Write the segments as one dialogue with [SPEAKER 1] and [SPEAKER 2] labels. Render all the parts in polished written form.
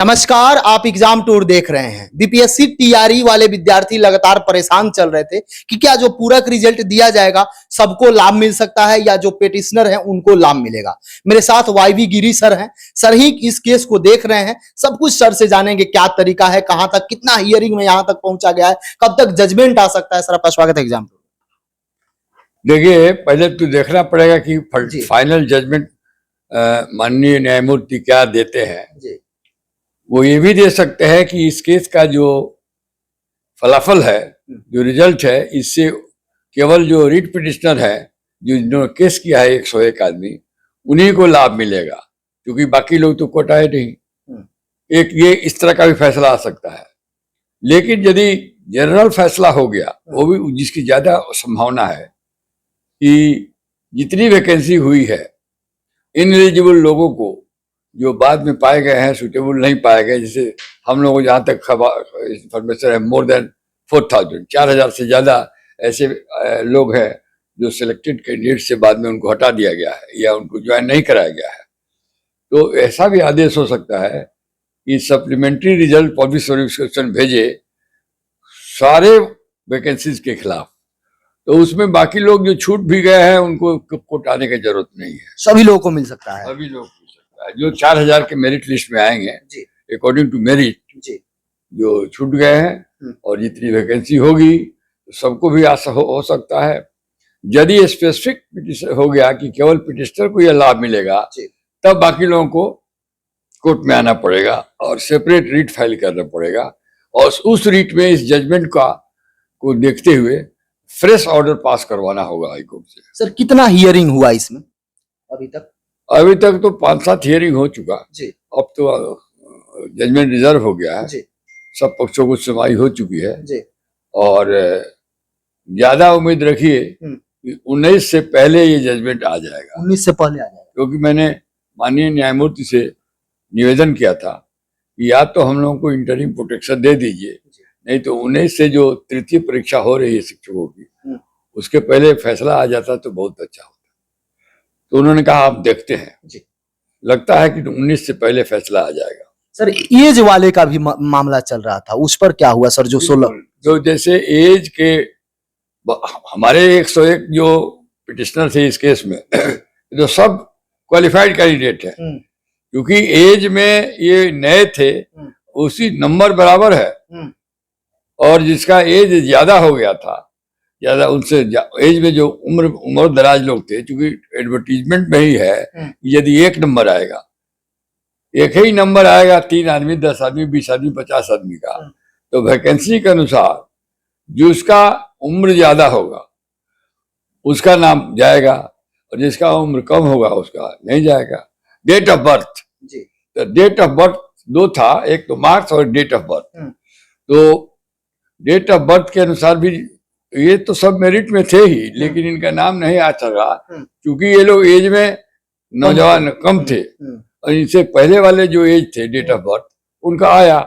[SPEAKER 1] नमस्कार, आप exam tour देख रहे हैं। बीपीएससी टीआरई वाले विद्यार्थी लगातार परेशान चल रहे थे कि क्या जो पूरक रिजल्ट दिया जाएगा सबको लाभ मिल सकता है या जो पेटिशनर हैं उनको लाभ मिलेगा। मेरे साथ वाईवी गिरी सर हैं। सर ही इस केस को देख रहे हैं। सब कुछ सर से जानेंगे, क्या तरीका है, कहां तक, कितना हियरिंग में यहां तक पहुंचा गया है, कब तक जजमेंट आ सकता है। सर आपका स्वागत है एग्जाम टूर।
[SPEAKER 2] देखिए, पहले तो देखना पड़ेगा कि फाइनल जजमेंट माननीय न्यायमूर्ति क्या देते हैं। वो ये भी दे सकते हैं कि इस केस का जो फलाफल है, जो रिजल्ट है, इससे केवल जो रिट पिटिशनर है, जिन्होंने केस किया है 101 आदमी, उन्हीं को लाभ मिलेगा, क्योंकि बाकी लोग तो कोर्ट आए नहीं। एक ये इस तरह का भी फैसला आ सकता है। लेकिन यदि जनरल फैसला हो गया, वो भी जिसकी ज्यादा संभावना है कि जितनी वैकेंसी हुई है, इनएलिजिबल लोगों को जो बाद में पाए गए हैं, सुटेबल नहीं पाए गए, जैसे हम लोगों को जहाँ तक इंफॉर्मेशन है, मोर देन 4,000 से ज्यादा ऐसे लोग हैं जो सिलेक्टेड कैंडिडेट से बाद में उनको हटा दिया गया है या उनको ज्वाइन नहीं कराया गया है। तो ऐसा भी आदेश हो सकता है कि supplementary result public service commission भेजे सारे वैकेंसीज के खिलाफ, तो उसमें बाकी लोग जो छूट भी गए हैं उनको कोर्ट आने की जरूरत नहीं है।
[SPEAKER 1] सभी लोगों को मिल सकता है।
[SPEAKER 2] सभी लोग जो 4,000 के मेरिट लिस्ट में आएंगे अकॉर्डिंग टू मेरिट, जो छूट गए हैं, और जितनी वैकेंसी होगी सबको भी आशा हो सकता है। यदि स्पेसिफिक हो गया कि केवल पिटिशनर को यह लाभ मिलेगा, तब बाकी लोगों को कोर्ट में आना पड़ेगा और सेपरेट रीट फाइल करना पड़ेगा, और उस रीट में इस जजमेंट को देखते हुए फ्रेश ऑर्डर पास करवाना होगा हाईकोर्ट से।
[SPEAKER 1] सर कितना हियरिंग हुआ इसमें अभी तक?
[SPEAKER 2] अभी तक तो 5-7 हियरिंग हो चुका जी। अब तो जजमेंट रिजर्व हो गया है जी। सब पक्षों को सुनवाई हो चुकी है जी। और ज्यादा उम्मीद रखिए कि 19 से पहले ये जजमेंट आ जाएगा।
[SPEAKER 1] 19 से पहले आ जाएगा,
[SPEAKER 2] क्योंकि मैंने माननीय न्यायमूर्ति से निवेदन किया था कि या तो हम लोगों को इंटरिम प्रोटेक्शन दे दीजिए, नहीं तो 19 से जो तृतीय परीक्षा हो रही है शिक्षकों की, उसके पहले फैसला आ जाता तो बहुत अच्छा होता। तो उन्होंने कहा आप देखते हैं जी। लगता है कि 19 से पहले फैसला आ जाएगा।
[SPEAKER 1] सर एज वाले का भी मामला चल रहा था, उस पर क्या हुआ सर? जो 16
[SPEAKER 2] जो जैसे एज के हमारे 101 जो पिटिशनर थे इस केस में जो सब क्वालिफाइड कैंडिडेट है, क्योंकि एज में ये नए थे, उसी नंबर बराबर है, और जिसका एज ज्यादा हो गया था, ज्यादा उनसे एज में जो उम्र दराज लोग थे, क्योंकि एडवर्टीजमेंट में ही है यदि एक नंबर आएगा, एक ही नंबर आएगा 3 आदमी, 10 आदमी, 20 आदमी, 50 आदमी का, तो वैकेंसी के अनुसार जो उसका उम्र ज्यादा होगा उसका नाम जाएगा, और जिसका उम्र कम होगा उसका नहीं जाएगा। डेट ऑफ बर्थ जी, तो डेट ऑफ बर्थ 2 था, एक तो मार्क्स और डेट ऑफ बर्थ। तो डेट ऑफ बर्थ के अनुसार भी ये तो सब मेरिट में थे ही, लेकिन इनका नाम नहीं आ सका क्योंकि ये लोग एज में नौजवान कम थे, और इनसे पहले वाले जो एज थे डेट ऑफ बर्थ उनका आया।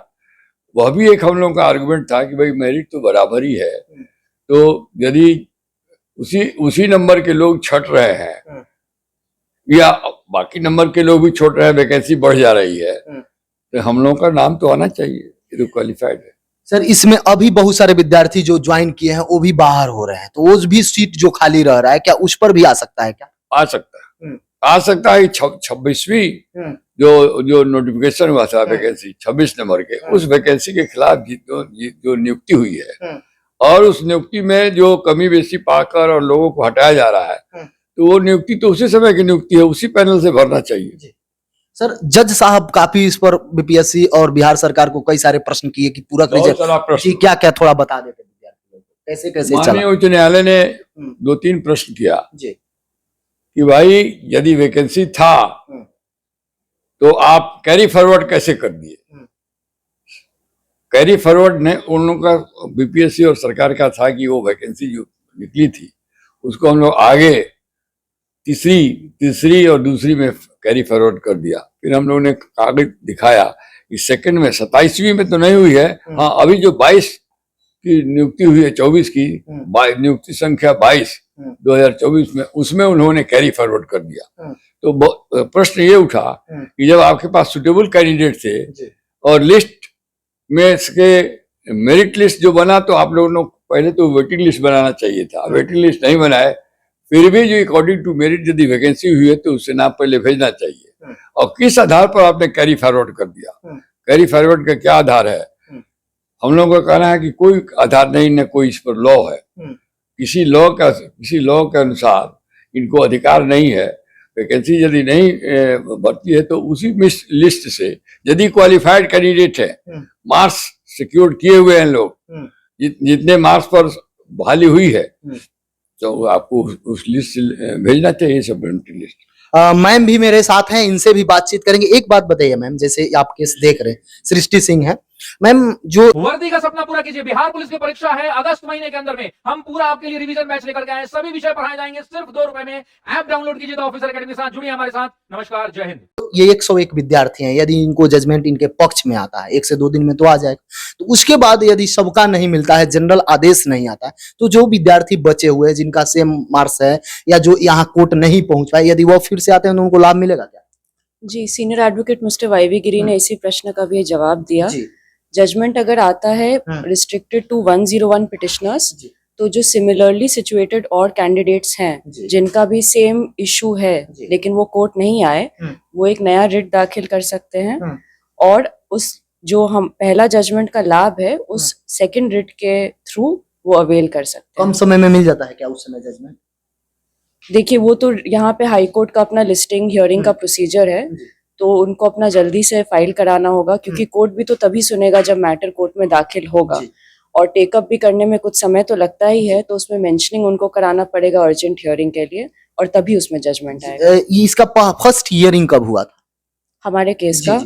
[SPEAKER 2] वह भी एक हम लोगों का आर्गुमेंट था कि भाई मेरिट तो बराबर ही है, तो यदि उसी नंबर के लोग छट रहे हैं या बाकी नंबर के लोग भी छोड़ रहे हैं, वैकेंसी बढ़ जा रही है, तो हम लोगों का नाम तो आना चाहिए, ये तो क्वालिफाइड है।
[SPEAKER 1] सर इसमें अभी बहुत सारे विद्यार्थी जो ज्वाइन किए हैं वो भी बाहर हो रहे हैं, तो वो भी सीट जो खाली रह रहा है, क्या उस पर भी आ सकता है? क्या आ
[SPEAKER 2] सकता है 26वीं जो नोटिफिकेशन हुआ था वैकेंसी 26 नंबर के, उस वैकेंसी के खिलाफ जो नियुक्ति हुई है, और उस नियुक्ति में जो कमी बेसी पाकर और लोगों को हटाया जा रहा है, तो वो नियुक्ति तो उसी समय की नियुक्ति है, उसी पैनल से भरना चाहिए।
[SPEAKER 1] सर जज साहब काफी इस पर बीपीएससी और बिहार सरकार को कई सारे प्रश्न किए कि पूरक रिजल्ट क्या क्या, थोड़ा बता देते कैसे कैसे चला?
[SPEAKER 2] माननीय उच्च न्यायालय ने 2-3 प्रश्न किया जी कि भाई यदि वैकेंसी था तो आप कैरी फॉरवर्ड कैसे कर दिए। कैरी फॉरवर्ड ने उन लोगों का बीपीएससी और सरकार का था कि वो वैकेंसी जो निकली थी उसको हम लोग आगे तीसरी और दूसरी में कैरी फॉरवर्ड कर दिया। फिर हम लोगों ने कागज दिखाया कि सेकंड में 27वीं में तो नहीं हुई है, हाँ अभी जो 22 की नियुक्ति हुई है, 24 की नियुक्ति संख्या 22 2024 में, उसमें उन्होंने कैरी फॉरवर्ड कर दिया। तो प्रश्न ये उठा कि जब आपके पास सुटेबल कैंडिडेट थे और लिस्ट में इसके मेरिट लिस्ट जो बना, तो आप लोगों को पहले तो वेटिंग लिस्ट बनाना चाहिए था, वेटिंग लिस्ट नहीं बनाए। फिर भी जो अकॉर्डिंग टू मेरिट यदि वैकेंसी हुई है तो उससे नाम पहले भेजना चाहिए। और किस आधार पर आपने कैरी फॉरवर्ड कर दिया, कैरी फॉरवर्ड का क्या आधार है? हम लोगों का कहना है कि कोई आधार नहीं, न कोई इस पर लॉ है। किसी लॉ के अनुसार इनको अधिकार नहीं है। वैकेंसी यदि नहीं भरती है तो उसी लिस्ट से यदि क्वालिफाइड कैंडिडेट है, मार्क्स सिक्योर किए हुए हैं लोग, जितने मार्क्स पर बहाली हुई है, तो आपको उस लिस्ट भेजना चाहिए, सप्लीमेंट्री लिस्ट।
[SPEAKER 1] मैम भी मेरे साथ हैं, इनसे भी बातचीत करेंगे। एक बात बताइए मैम, जैसे आप केस देख रहे हैं, सृष्टि सिंह है मैम, जो
[SPEAKER 3] वर्दी का सपना पूरा कीजिए। बिहार पुलिस की परीक्षा है अगस्त महीने के अंदर में। हम पूरा आपके लिए रिवीजन बैच लेकर के आए, सभी विषय पढ़ाए जाएंगे सिर्फ 2 रुपए में। ऐप डाउनलोड कीजिए, तो ऑफिसर अकेडमी के साथ जुड़िए हमारे साथ। नमस्कार, जय हिंद।
[SPEAKER 1] ये 101 विद्यार्थी हैं, यदि इनको जजमेंट इनके पक्ष में आता है 1 से 2 दिन में तो आ जाएगा, तो उसके बाद यदि सबका नहीं मिलता है, जनरल आदेश नहीं आता है, तो जो विद्यार्थी बचे हुए हैं जिनका सेम मार्क्स है या जो यहाँ कोर्ट नहीं पहुंच पाए, यदि वो फिर से आते हैं तो उनको लाभ मिलेगा क्या?
[SPEAKER 4] जी, सीनियर एडवोकेट मिस्टर वाईवी गिरी ने इसी प्रश्न का भी जवाब दिया। जजमेंट अगर आता है रिस्ट्रिक्टेड टू 101 पिटिशनर्स, तो जो सिमिलरली सिचुएटेड और कैंडिडेट्स हैं जिनका भी सेम इशू है लेकिन वो कोर्ट नहीं आए, वो एक नया रिट दाखिल कर सकते हैं और उस जो हम पहला जजमेंट का लाभ है उस सेकंड रिट के थ्रू वो अवेल कर सकते हैं।
[SPEAKER 1] कम समय में मिल जाता है क्या उस समय जजमेंट?
[SPEAKER 4] देखिए, वो तो यहाँ पे हाई कोर्ट का अपना लिस्टिंग हियरिंग का प्रोसीजर है, तो उनको अपना जल्दी से फाइल कराना होगा, क्योंकि कोर्ट भी तो तभी सुनेगा जब मैटर कोर्ट में दाखिल होगा, और टेकअप भी करने में कुछ समय तो लगता ही है, तो उसमें मेंशनिंग उनको कराना पड़ेगा अर्जेंट हियरिंग के लिए, और तभी उसमें जजमेंट आएगा।
[SPEAKER 1] इसका फर्स्ट हियरिंग कब हुआ था
[SPEAKER 4] हमारे केस का?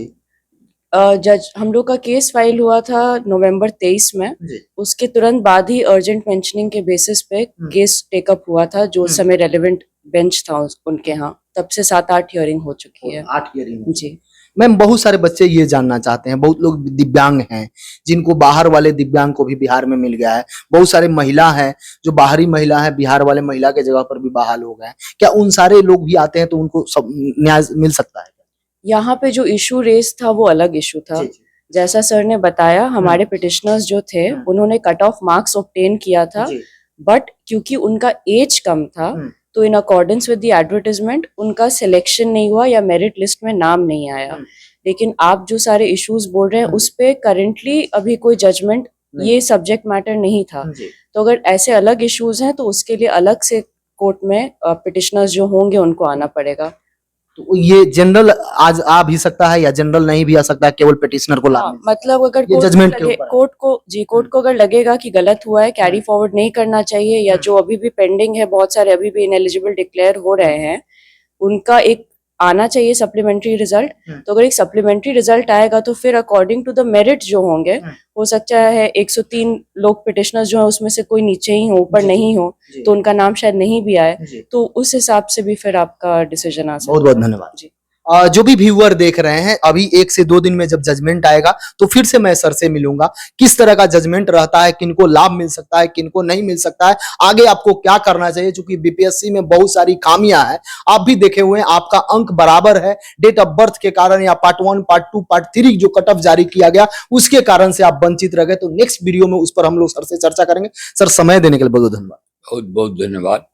[SPEAKER 4] हम लोग का केस फाइल हुआ था नवंबर 23 में। उसके तुरंत बाद ही अर्जेंट मेंशनिंग के बेसिस पे केस टेकअप हुआ था, जो उस समय रेलेवेंट बेंच था उनके यहाँ। तब से 7-8 हियरिंग हो चुकी है।
[SPEAKER 1] 8 हियरिंग
[SPEAKER 4] जी
[SPEAKER 1] मैम। बहुत सारे बच्चे ये जानना चाहते हैं, बहुत लोग दिव्यांग हैं जिनको बाहर वाले दिव्यांग को भी बिहार में मिल गया है, बहुत सारे महिला हैं जो बाहरी महिला है, बिहार वाले महिला के जगह पर भी बहाल हो गए हैं, क्या उन सारे लोग भी आते हैं तो उनको सब न्याय मिल सकता है?
[SPEAKER 4] यहाँ पे जो इशू रेस था वो अलग इशू था। जैसा सर ने बताया, हमारे पिटिशनर्स जो थे उन्होंने कट ऑफ मार्क्स ऑब्टेन किया था, बट क्योंकि उनका एज कम था तो in accordance with the advertisement उनका सिलेक्शन नहीं हुआ या मेरिट लिस्ट में नाम नहीं आया। लेकिन आप जो सारे इश्यूज बोल रहे हैं उस पे करेंटली अभी कोई जजमेंट, ये सब्जेक्ट मैटर नहीं था। तो अगर ऐसे अलग इश्यूज हैं तो उसके लिए अलग से कोर्ट में पिटिशनर्स जो होंगे उनको आना पड़ेगा।
[SPEAKER 1] तो ये जनरल आज आ भी सकता है या जनरल नहीं भी आ सकता है, केवल पिटिशनर को लाभ?
[SPEAKER 4] मतलब अगर कोर्ट को अगर लगेगा कि गलत हुआ है, कैरी फॉरवर्ड नहीं करना चाहिए, या जो अभी भी पेंडिंग है, बहुत सारे अभी भी इनएलिजिबल डिक्लेयर हो रहे हैं, उनका एक आना चाहिए सप्लीमेंट्री रिजल्ट। तो अगर एक सप्लीमेंट्री रिजल्ट आएगा तो फिर अकॉर्डिंग टू द मेरिट जो होंगे, हो सकता है 103 लोग पिटिशनर्स जो है उसमें से कोई नीचे ही हो, ऊपर नहीं हो, तो उनका नाम शायद नहीं भी आए, तो उस हिसाब से भी फिर आपका डिसीजन आ सकता है।
[SPEAKER 1] बहुत बहुत धन्यवाद जी। जो भी व्यूअर देख रहे हैं, अभी 1 से 2 दिन में जब जजमेंट आएगा तो फिर से मैं सर से मिलूंगा, किस तरह का जजमेंट रहता है, किनको लाभ मिल सकता है, किनको नहीं मिल सकता है, आगे आपको क्या करना चाहिए, क्योंकि बीपीएससी में बहुत सारी खामियां हैं। आप भी देखे हुए हैं, आपका अंक बराबर है, डेट ऑफ बर्थ के कारण या पार्ट 1, पार्ट 2, पार्ट 3 जो कट ऑफ जारी किया गया उसके कारण से आप वंचित रह गए। तो नेक्स्ट वीडियो में उस पर हम लोग सर से चर्चा करेंगे। सर, समय देने के लिए बहुत धन्यवाद।
[SPEAKER 2] बहुत बहुत धन्यवाद।